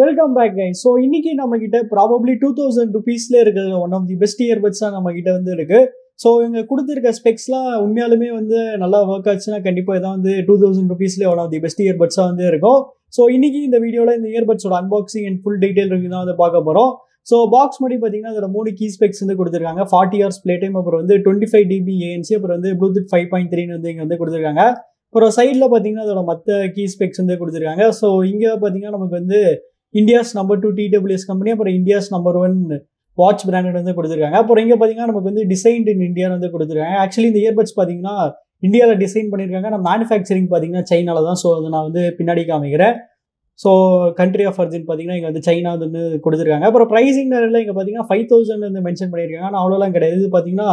Welcome back guys. So இன்னைக்கு நம்ம கிட்ட probably 2000 rupeesல இருக்கிற one of the best earbuds நம்ம கிட்ட இருக்கு. So இங்க கொடுத்திருக்க ஸ்பெக்ஸ்லாம் உண்மையாலுமே நல்லா வர்க் ஆச்சுனா கண்டிப்பா இதான் 2000 rupeesல one of the best earbuds இருக்கும். So இன்னைக்கு இந்த வீடியோல இந்த earbuds ஓட unboxing and full detail review தான் பார்க்க போறோம். So box மடி பாத்தீங்கன்னா அதோட மூணு key specs கொடுத்திருக்காங்க. 40 hours play time அப்புறம் 25 dB ANC அப்புறம் Bluetooth 5.3 இங்க கொடுத்திருக்காங்க. அப்புறம் சைடுல பாத்தீங்கன்னா அதோட மத்த கீ ஸ்பெக்ஸ் கொடுத்திருக்காங்க. சோ இங்க பாத்தீங்கன்னா நமக்கு India's number 2 TWS company அப்புறம் India's number 1 watch brand கொடுத்திருக்காங்க. அப்புறம் இங்க பாத்தீங்கன்னா நமக்கு designed in India கொடுத்திருக்காங்க. ஆக்சுவலி இந்த இயர்பட்ஸ் பாத்தீங்கன்னா இந்தியால டிசைன் பண்ணிருக்காங்க. நான் மேனுஃபேக்சரிங் பாத்தீங்கன்னா சைனால தான். சோ அதை நான் பின்னாடி காமிக்கிறேன். சோ கண்ட்ரி ஆஃப் ஒரிஜின் பாத்தீங்கன்னா இங்க சைனா கொடுத்திருக்காங்க. அப்புறம் பிரைசிங் நேரத்துல இங்க பாத்தீங்கன்னா 5000 மென்ஷன் பண்ணிருக்காங்க. ஆனா அவ்வளவுலாம் கிடையாது. இது பாத்தீங்கன்னா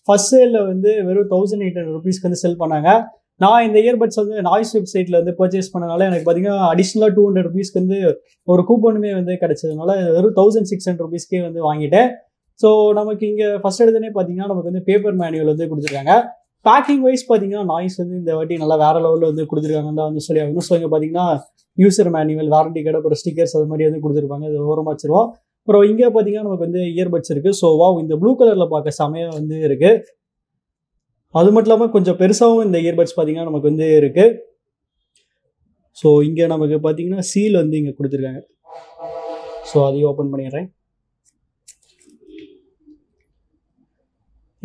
ஃபர்ஸ்ட் சேல்ல வெறும் 1800 ரூபீஸ்க்கு செல் பண்ணாங்க. நான் இந்த இயர்பட்ஸ் நாய்ஸ் வெப்சைட்ல பர்ச்சேஸ் பண்ணனால எனக்கு பாத்தீங்கன்னா அடிஷனலா 200 ரூபீஸ்க்கு ஒரு கூப்பனுமே கிடைச்சதுனால வெறும் 1600 ரூபீஸ்க்கே வாங்கிட்டேன். ஸோ நமக்கு இங்க ஃபர்ஸ்ட் எடுத்தனே பாத்தீங்கன்னா நமக்கு பேப்பர் மேனுவல் கொடுத்துருக்காங்க. பேக்கிங் வைஸ் பாத்தீங்கன்னா நாய்ஸ் இந்த வாட்டி நல்லா வேற லெவலில் கொடுத்துருக்காங்கன்னு தான் சொல்லி ஆகணும். ஸோ இங்க பாத்தீங்கன்னா யூசர் மேனுவல், வாரண்டி கார்டு, அப்புறம் ஸ்டிக்கர்ஸ் அது மாதிரி கொடுத்துருப்பாங்க. அது ஓரமா வச்சிருவோம். அப்புறம் இங்க பாத்தீங்கன்னா நமக்கு இயர்பட்ஸ் இருக்கு. ஸோ வாவ், இந்த ப்ளூ கலர்ல பார்க்க செமையா இருக்கு. அது மட்டும் இல்லாமல் கொஞ்சம் பெருசாகவும் இந்த இயர்பட்ஸ் பார்த்தீங்கன்னா நமக்கு இருக்கு. ஸோ இங்கே நமக்கு பார்த்தீங்கன்னா சீல் இங்கே கொடுத்துருக்காங்க. ஸோ அதையும் ஓப்பன் பண்ணிடுறேன்.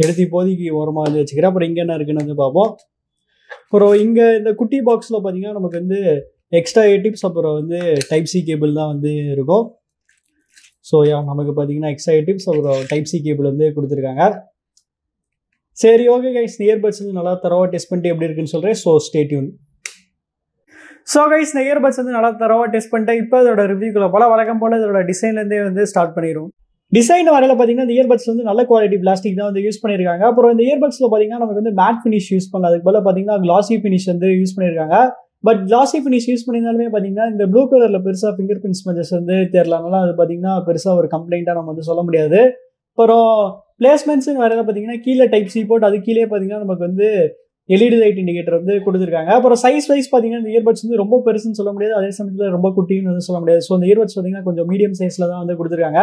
எடுத்து இப்போதைக்கு ஓரமாக வச்சுக்கிறேன். அப்புறம் இங்கே என்ன இருக்குன்னு பார்ப்போம். அப்புறம் இங்கே இந்த குட்டி பாக்ஸில் பார்த்தீங்கன்னா நமக்கு எக்ஸ்ட்ரா டிப்ஸ் அப்புறம் டைப் சி கேபிள் தான் இருக்கும். ஸோ நமக்கு பார்த்தீங்கன்னா எக்ஸ்ட்ரா டிப்ஸ் அப்புறம் டைப் சி கேபிள் கொடுத்துருக்காங்க. சரி, ஓகே கைஸ், இயர்பட்ஸ் நல்லா தரவா டெஸ்ட் பண்ணிட்டு எப்படி இருக்குன்னு சொல்றேன். So stay tune. So guys, இந்த இயர்பட்ஸ் நல்லா தரவா டெஸ்ட் பண்ணிட்டேன். இப்போ இதோட ரிவ்யூக்குள்ள போல வழக்கம் போல இதோட டிசைன்லேருந்தே ஸ்டார்ட் பண்ணிடும். டிசைன் வரையில பார்த்தீங்கன்னா இந்த இயர்பட்ஸ் நல்ல குவாலிட்டி பிளாஸ்டிக் தான் யூஸ் பண்ணியிருக்காங்க. அப்புறம் இந்த இயர்பட்ஸ்ல பார்த்தீங்கன்னா நமக்கு மேட் ஃபினிஷ் யூஸ் பண்ணல. அதுக்கு போல பார்த்தீங்கன்னா கிளாசி ஃபினிஷ் யூஸ் பண்ணியிருக்காங்க. பட் கிளாசி ஃபினிஷ் யூஸ் பண்ணியிருந்தாலுமே பார்த்தீங்கன்னா இந்த ப்ளூ கலர்ல பெருசா ஃபிங்கர் பிரிண்ட் ஸ்மெச்சஸ் தெரியலனால அது பார்த்தீங்கன்னா பெருசா ஒரு கம்ப்ளைண்டா நம்ம சொல்ல முடியாது. அப்புறம் பிளேஸ்மெண்ட்ஸ் வரையில பார்த்தீங்கன்னா கீழே டைப் சி போட்டு அது கீழே பார்த்தீங்கன்னா நமக்கு எல்இடி லைட் இண்டிகேட்டர் கொடுத்துருக்காங்க. அப்புறம் சைஸ் வைஸ் பார்த்தீங்கன்னா இந்த இயர்பட்ஸ் ரொம்ப பெருசுன்னு சொல்ல முடியாது, அதே சமயத்தில் ரொம்ப குட்டின்னு சொல்ல முடியாது. ஸோ இந்த இயர்பட்ஸ் பார்த்தீங்கன்னா கொஞ்சம் மீடியம் சைஸ்ல தான் கொடுத்துருக்காங்க.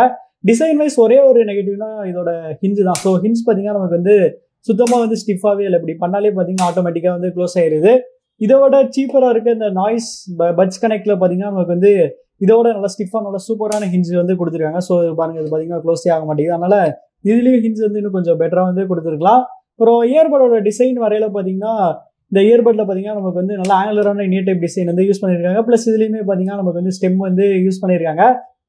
டிசைன் வைஸ் ஒரே ஒரு நெகட்டிவ்னா இதோட ஹிஞ்ச் தான். ஸோ ஹிஞ்ச் பார்த்தீங்கன்னா நமக்கு சுத்தமாக ஸ்டிஃபாகவே இல்லை. இப்படி பண்ணாலே பார்த்தீங்கன்னா ஆட்டோமேட்டிக்காக க்ளோஸ் ஆயிருது. இதோட சீப்பராக இருக்க இந்த நாய்ஸ் பட்ஸ் கனெக்ட்ல பார்த்தீங்கன்னா நமக்கு இதோட நல்லா ஸ்டிஃபாக நல்லா சூப்பரான ஹிஞ்ச் கொடுத்துருக்காங்க. ஸோ பாருங்க, இது பார்த்தீங்கன்னா க்ளோஸே ஆக மாட்டேங்குது. அதனால இதுலயும் ஹிஞ்ச் இன்னும் கொஞ்சம் பெட்டரா கொடுத்துருக்கலாம். அப்புறம் இயர்படோட டிசைன் வரையில பாத்தீங்கன்னா இந்த இயர்பட்ல பாத்தீங்கன்னா நமக்கு நல்ல ஆங்குலரான நியூ டைப் டிசைன் யூஸ் பண்ணிருக்காங்க. பிளஸ் இதுலயுமே பாத்தீங்கன்னா நமக்கு ஸ்டெம் யூஸ் பண்ணிருக்காங்க.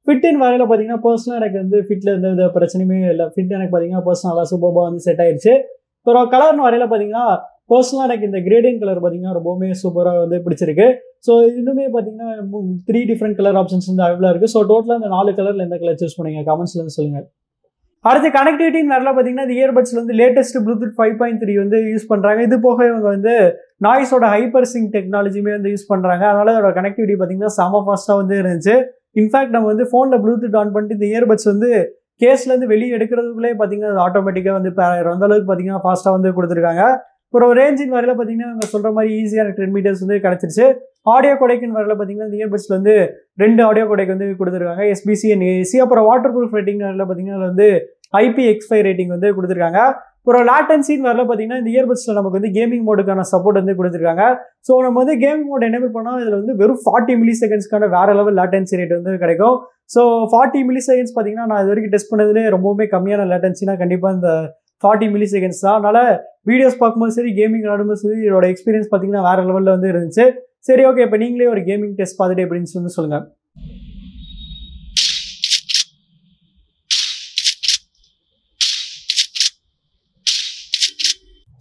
ஃபிட்டின் வரையில பாத்தீங்கன்னா பர்சனலா எனக்கு ஃபிட்ல எந்த வித பிரச்சனையுமே இல்லை. ஃபிட் எனக்கு பாத்தீங்கன்னா பர்சனலா சூப்பர்பா செட் ஆயிடுச்சு. அப்புறம் கலர்னு வரையில பாத்தீங்கன்னா பர்சனலா எனக்கு இந்த கிரேடியன் கலர் பாத்தீங்கன்னா ரொம்பவுமே சூப்பரா பிடிச்சிருக்கு. ஸோ இன்னுமே பாத்தீங்கன்னா 3 டிஃப்ரெண்ட் கலர் ஆப்ஷன்ஸ் அவைலபிளா இருக்கு. ஸோ டோட்டலா இந்த 4 கலர்ல எந்த கலர் சூஸ் பண்ணீங்க கமெண்ட்ஸ்ல சொல்லுங்க. அடுத்து கனெக்டிவிட்டின்னு வரல பார்த்தீங்கன்னா இந்த இயர்பட்ஸ்ல லேட்டஸ்ட் ப்ளூடூத் 5.3 யூஸ் பண்றாங்க. இது போக இவங்க நாய்ஸோட ஹைப்பர்சிங்க் டெக்னாலஜியுமே யூஸ் பண்றாங்க. அதனால அதோட கனெக்டிவிட்டி பார்த்தீங்கன்னா செம ஃபாஸ்டா இருந்துச்சு. இன்ஃபேக்ட் நம்ம ஃபோன்ல ப்ளூடூத் ஆன் பண்ணிட்டு இந்த இயர்பட்ஸ் கேஸ்ல வெளியே எடுக்கிறதுக்குள்ளே பார்த்தீங்கன்னா அது ஆட்டோமேட்டிக்கா பேர் அந்த அளவுக்கு பார்த்தீங்கன்னா ஃபாஸ்டா கொடுத்துருக்காங்க. அப்புறம் ரேஞ்சின் வரையில பார்த்தீங்கன்னா இவங்க சொல்ற மாதிரி ஈஸியான 10 மீட்டர்ஸ் கிடைச்சிருச்சு. ஆடியோ கொடைக்குன்னு வரல பார்த்தீங்கன்னா இந்த இயர்பட்ஸ்ல 2 ஆடியோ கொடைக்கு கொடுத்துருக்காங்க, எஸ்பிசி அண்ட் ஏசி. அப்புறம் வாட்டர் ப்ரூஃப் ரேட்டிங் வரல பார்த்தீங்கன்னா IPX5 ரேட்டிங் கொடுத்துருக்காங்க. அப்புறம் லாட்டன்சின்னு வரல பார்த்தீங்கன்னா இந்த இயர்பட்ஸ்ல நமக்கு கேமிங் மோடுக்கான சப்போர்ட் கொடுத்துருக்காங்க. ஸோ நம்ம கேமிங் மோட் எனேபிள் பண்ணால் இதில் வெறும் 40 மில்லி செகண்ட்ஸ்க்கான வேற லெவல் லாட்டன்சி ரேட் கிடைக்கும். ஸோ 40 மில்லி செகண்ட்ஸ் பார்த்தீங்கன்னா நான் இது வரைக்கும் டெஸ்ட் பண்ணதுலேயே ரொம்பவுமே கம்மியான லாட்டன்சினா கண்டிப்பாக இந்த 40 மில்லி செகண்ட்ஸ் தான். அதனால வீடியோஸ் பார்க்கும்போது சரி, கேமிங் விளாடும்போது சரி, இதோட எக்ஸ்பீரியன்ஸ் பார்த்தீங்கன்னா வேற லெவலில் இருந்துச்சு. சரி, ஓகே, இப்போ நீங்களே ஒரு கேமிங் டெஸ்ட் பார்த்துட்டு எப்படின்னு சொல்லுங்க.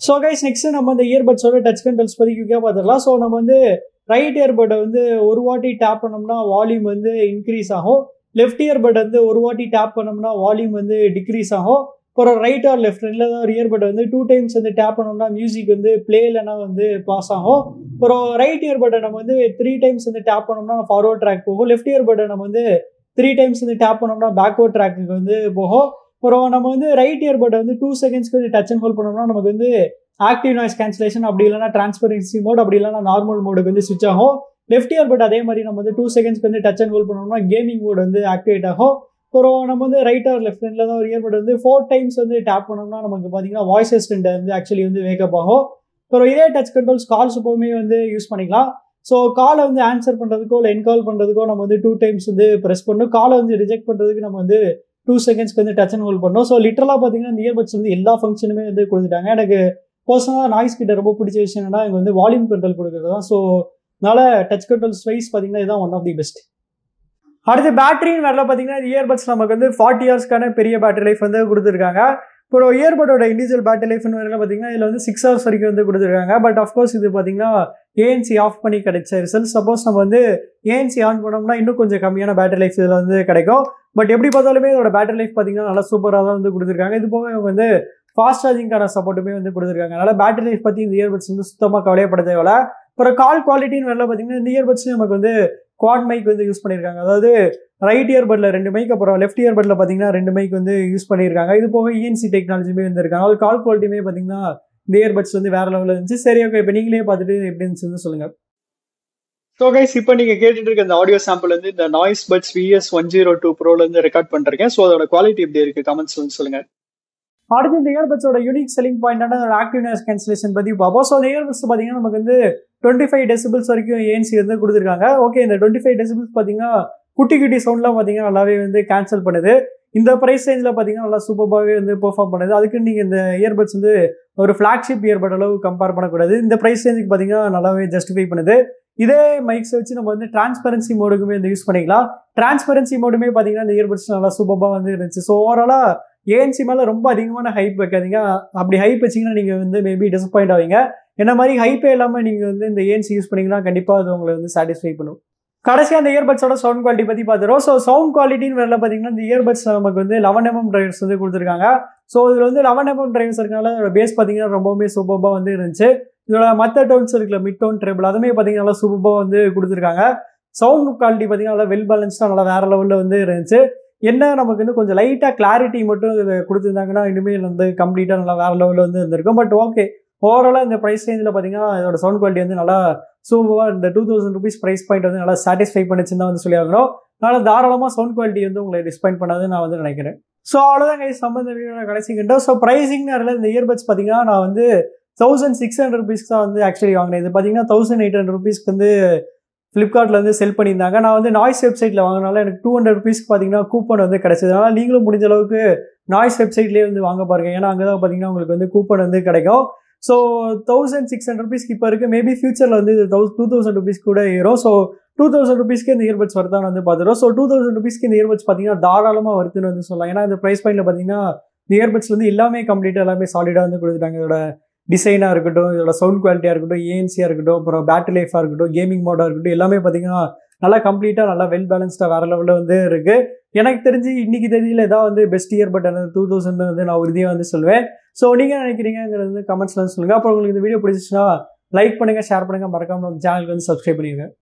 ஸோ கைஸ், நெக்ஸ்ட் நம்ம இந்த இயர்பட்ஸோட டச் கண்ட்ரோல்ஸ் பற்றி குயிக்காக பார்த்துடலாம். ஸோ நம்ம ரைட் இயர்பட்டை ஒரு வாட்டி டேப் பண்ணோம்னா வால்யூம் இன்க்ரீஸ் ஆகும். லெஃப்ட் இயர்பட் ஒரு வாட்டி டேப் பண்ணோம்னா வால்யூம் டிக்ரீஸ் ஆகும். அப்புறம் ரைட் ஆர் லெஃப்ட் ரெண்டில் தான் ஒரு இயர்பட் 2 டைம்ஸ் டேப் பண்ணோம்னா மியூசிக் பிளே இல்லைனா பாஸ் ஆகும். அப்புறம் ரைட் இயர்பட்டை நம்ம 3 டைம்ஸ் டேப் பண்ணோம்னா ஃபார்வர்ட் ட்ராக் போகும். லெஃப்ட் இயர்பட்டை நம்ம 3 டைம்ஸ் டேப் பண்ணோம்னா பேக்வர்ட் ட்ராக்கு போகும். அப்புறம் நம்ம ரைட் இயர்பட்டை 2 செகண்ட்ஸ்க்கு டச் அண்ட் ஹோல்ட் பண்ணோம்னா நமக்கு ஆக்டிவ் நாய்ஸ் கேன்சலேஷன், அப்படி இல்லைனா டிரான்ஸ்பரன்சி மோட், அப்படி இல்லைனா நார்மல் மோடுக்கு ஸ்விட்ச் ஆகும். லெஃப்ட் இயர்பட் அதே மாதிரி நம்ம வந்து 2 செகண்ட்ஸ்க்கு வந்து டச் அண்ட் ஹோல்ட் பண்ணோம்னா கேமிங் மோட் வந்து ஆக்டிவேட் ஆகும். அப்புறம் நம்ம வந்து ரைட் ஆர் லெஃப்ட் ஹேண்டில் தான் ஒரு இயர்பட் வந்து 4 டைம்ஸ் வந்து டேப் பண்ணோம்னா நமக்கு பார்த்தீங்கன்னா வாய்ஸ் அசிஸ்டன்ட் வந்து ஆக்சுவலி வந்து வேக்கப் ஆகும். அப்புறம் இதே டச் கண்ட்ரோல்ஸ் கால்ஸ் எப்பவுமே வந்து யூஸ் பண்ணிக்கலாம். ஸோ காலை வந்து ஆன்சர் பண்ணுறதுக்கோ இல்லை என்கால் பண்ணுறதுக்கோ நம்ம வந்து 2 டைம்ஸ் வந்து ப்ரெஸ் பண்ணணும். காலை வந்து ரிஜெக்ட் பண்ணுறதுக்கு நம்ம வந்து 2 செகண்ட்ஸ்க்கு வந்து டச் அண்ட் ஹோல்ட் பண்ணணும். ஸோ லிட்டரலாக பார்த்தீங்கன்னா இந்த இயர்பட்ஸ் வந்து எல்லா ஃபங்க்ஷனுமே வந்து கொடுத்துட்டாங்க. எனக்கு பர்சனலாக நாய்ஸ் கிட்ட ரொம்ப பிடிச்ச விஷயம் என்னன்னா இங்கே வந்து வால்யூம் கண்ட்ரோல் கொடுக்குறது தான். ஸோ அதனால டச் கண்ட்ரோல்ஸ் வைஸ் பார்த்தீங்கன்னா இதுதான் ஒன் ஆஃப் தி பெஸ்ட். அடுத்து பேட்டரின்னு வரல பார்த்தீங்கன்னா இந்த இயர்பட்ஸ் நமக்கு வந்து 40 இயர்ஸ்க்கான பெரிய பேட்டரி லைஃப் வந்து கொடுத்துருக்காங்க. இப்போ இயர்பட்டோட இண்டிவிஜுவல் பேட்டரி லைஃப்னு வரல பார்த்தீங்கன்னா இதில் வந்து 6 ஹவர்ஸ் வரைக்கும் வந்து கொடுத்துருக்காங்க. பட் அஃப்கோர்ஸ் இது பார்த்தீங்கன்னா ஏஎன்சி ஆஃப் பண்ணி கிடைச்ச ரிசல்ட். சப்போஸ் நம்ம வந்து ஏஎன்சி ஆன் பண்ணோம்னா இன்னும் கொஞ்சம் கம்மியான பேட்டரி லைஃப் இதில் வந்து கிடைக்கும். பட் எப்படி பார்த்தாலுமே இதோட பேட்டரி லைஃப் பார்த்தீங்கன்னா நல்லா சூப்பராக தான் வந்து கொடுத்துருக்காங்க. இது போக இவங்க வந்து ஃபாஸ்ட் சார்ஜிங்கான சப்போர்ட்டுமே வந்து கொடுத்துருக்காங்க. அதனால் பேட்டரி லைஃப் பற்றி இந்த இயர்பட்ஸ் வந்து சுத்தமாக கவலையப்பட தேவையில்லை. அப்புறம் கால் குவாலிட்டின்னு வரல பார்த்தீங்கன்னா இந்த இயர்பட்ஸ் நமக்கு வந்து குவாட் மைக் வந்து யூஸ் பண்ணியிருக்காங்க. அதாவது ரைட் இயர்பட்ல 2 மைக், அப்புறம் லெஃப்ட் இயர்பட்ல பார்த்தீங்கன்னா 2 மைக் வந்து யூஸ் பண்ணியிருக்காங்க. இது போக இஎன்சி டெக்னாலஜியுமே வந்து இருக்காங்க. அது கால் குவாலிட்டியுமே பார்த்தீங்கன்னா இந்த இயர்பட்ஸ் வந்து வேற லெவலில் இருந்துச்சு. சரி, ஓகே, இப்போ நீங்களே பார்த்துட்டு எப்படி இருந்துச்சுன்னு சொல்லுங்க. ஸோ கைஸ், இப்போ நீங்கள் கேட்டுட்டு இருக்க இந்த ஆடியோ சாம்பிள் வந்து இந்த நாய்ஸ் பட்ஸ் VS102 ப்ரோல இருந்து ரெக்கார்ட் பண்ணிருக்கேன். ஸோ அதோட குவாலிட்டி எப்படி இருக்கு கமெண்ட்ஸ் வந்து சொல்லுங்க. அடுத்து இந்த இயர்பட்ஸோட யூனிக் செல்லிங் பாயிண்டான அதோட ஆக்டிவ் நாய்ஸ் கேன்சலேஷன் பற்றி பார்ப்போம். ஸோ இந்த இயர்பட்ஸ் பார்த்தீங்கன்னா நமக்கு வந்து 25 டெசிபிள்ஸ் வரைக்கும் ஏஎன்சி வந்து கொடுத்துருக்காங்க. ஓகே, இந்த 25 டெசிபிள்ஸ் பார்த்தீங்கன்னா குட்டி குட்டி சவுண்ட்லாம் பார்த்தீங்கன்னா நல்லாவே வந்து கேன்சல் பண்ணுது. இந்த ப்ரைஸ் ரேஞ்சில் பார்த்தீங்கன்னா நல்லா சூப்பராகவே வந்து பெர்ஃபார்ம் பண்ணுது. அதுக்கு நீங்கள் இந்த இயர்பட்ஸ் வந்து ஒரு ஃப்ளாக்ஷிப் இயர்பட் அளவு கம்பேர் பண்ணக்கூடாது. இந்த ப்ரைஸ் ரேஞ்சுக்கு பார்த்தீங்கன்னா நல்லாவே ஜஸ்டிஃபை பண்ணுது. இதே மைக்ஸ் வச்சு நம்ம வந்து டிரான்ஸ்பரன்சி மோடுக்குமே வந்து யூஸ் பண்ணிக்கலாம். டிரான்ஸ்பரன்சி மோடுமே பார்த்தீங்கன்னா இந்த இயர்பட்ஸ் நல்லா சூப்பராக வந்து இருந்துச்சு. ஸோ ஓவராலாக ஏஎன்சி மேலே ரொம்ப அதிகமான ஹைப் வைக்காதீங்க. அப்படி ஹைப் வச்சிங்கன்னா நீங்கள் வந்து மேபி டிசப்பாயிண்ட் ஆவீங்க. என்ன மாதிரி ஹைப்பே இல்லாமல் நீங்கள் வந்து இந்த ஏஎன்சி யூஸ் பண்ணிங்கன்னா கண்டிப்பாக அது உங்களை வந்து சாட்டிஸ்ஃபை பண்ணும். கடைசியாக அந்த இயர்பட்ஸோட சவுண்ட் குவாலிட்டி பற்றி பார்த்துருவோம். ஸோ சவுண்ட் குவாலிட்டின்னு வரல பார்த்தீங்கன்னா இந்த இயர்பட்ஸ் நமக்கு வந்து 11mm டிரைவர்ஸ் வந்து கொடுத்துருக்காங்க. ஸோ இதில் வந்து 11mm டிரைவர்ஸ் இருக்கனால அதோட பேஸ் பார்த்தீங்கன்னா ரொம்பவுமே சூப்பராக வந்து இருந்துச்சு. இதோட மற்ற டோன்ஸ் இருக்குல்ல, மிட் டோன், ட்ரிபிள், அதுவுமே பார்த்தீங்கன்னா நல்லா சூப்பராக வந்து கொடுத்துருக்காங்க. சவுண்ட் குவாலிட்டி பார்த்தீங்கன்னா நல்லா வெல் பேலன்ஸ்டாக நல்லா வேற லெவலில் வந்து இருந்துச்சு. என்ன நமக்கு வந்து கொஞ்சம் லைட்டாக கிளாரிட்டி மட்டும் இதில் கொடுத்துருந்தாங்கன்னா இனிமேல் வந்து கம்ப்ளீட்டாக நல்லா வேற லெவலில் வந்து இருந்திருக்கும். பட் ஓகே, ஓவராலாக இந்த ப்ரைஸ் ரேஞ்சில் பார்த்தீங்கன்னா இதோட சவுண்ட் குவாலிட்டி வந்து நல்லா சூப்பராக இந்த 2000 rupees ப்ரைஸ் பாயிண்ட் வந்து நல்லா சாட்டிஸ்ஃபை பண்ணிச்சுன்னு தான் வந்து சொல்லி ஆகணும். அதனால் தாராளமாக சவுண்ட் குவாலிட்டி வந்து உங்களை டிஸ்பாயிண்ட் பண்ணாதுன்னு நான் வந்து நினைக்கிறேன். ஸோ அவ்வளோதான் கைஸ், சம்பந்த வீடியோ கடைசிக்கிட்டோம். ஸோ ப்ரைஸிங் நேரில் இந்த இயர்பட்ஸ் பார்த்தீங்கன்னா நான் வந்து 1600 rupees தான் வந்து ஆக்சுவலி வாங்கினேன். இது பார்த்தீங்கன்னா 1800 rupees வந்து ஃப்ளிப்கார்ட்டில் வந்து செல் பண்ணியிருந்தாங்க. நான் வந்து நாய்ஸ் வெப்சைட்டில் வாங்கினால எனக்கு 200 rupees பார்த்தீங்கன்னா கூப்பன் வந்து கிடைச்சது. அதனால் நீங்களும் முடிஞ்ச அளவுக்கு நாய்ஸ் வெப்சைட்லேயே வந்து வாங்க பாருங்க. ஏன்னா அங்கே தான் பார்த்தீங்கன்னா உங்களுக்கு வந்து கூப்பன் வந்து கிடைக்கும். ஸோ 1600 rupees இப்போ இருக்குது. மேபி ஃபியூச்சரில் வந்து 2000 rupees கூட ஏறும். ஸோ 2000 rupees இந்த இயர்பட்ஸ் வருதான்னு வந்து பார்த்துருவோம். ஸோ 2000 rupees இந்த இயர்பட்ஸ் பார்த்தீங்கன்னா தாராளமாக வருதுன்னு வந்து சொல்லலாம். ஏன்னா இந்த ப்ரைஸ் பாயிண்டில் பார்த்தீங்கன்னா இந்த இயர்பட்ஸ் வந்து எல்லாமே கம்ப்ளீட்டாக எல்லாமே சாலிடாக வந்து கொடுத்துட்டாங்க. இதோட டிசைனாக இருக்கட்டும், இதோட சவுண்ட் குவாலிட்டியாக இருக்கட்டும், ஏஎன்சியாக இருக்கட்டும், அப்புறம் பேட்டரி லைஃபாக இருக்கட்டும், கேமிங் மோடாக இருக்கட்டும், எல்லாமே பார்த்தீங்கன்னா நல்லா கம்ப்ளீட்டாக நல்லா வெல் பேலன்ஸ்டாக வேறு லெவலில் வந்து இருக்குது. எனக்கு தெரிஞ்சு இன்னைக்கு தெரியல ஏதாவது வந்து பெஸ்ட் இயர்பட் அந்த 2000 வந்து நான் உறுதியாக வந்து சொல்லுவேன். ஸோ நீங்கள் நினைக்கிறீங்கிறது வந்து கமெண்ட்ஸில் சொல்லுங்கள். அப்புறம் உங்களுக்கு இந்த வீடியோ பிடிச்சிச்சுன்னா லைக் பண்ணுங்கள், ஷேர் பண்ணுங்கள், மறக்காமல் நம்ம சேனலுக்கு வந்து சப்ஸ்கிரைப் பண்ணிடுங்க.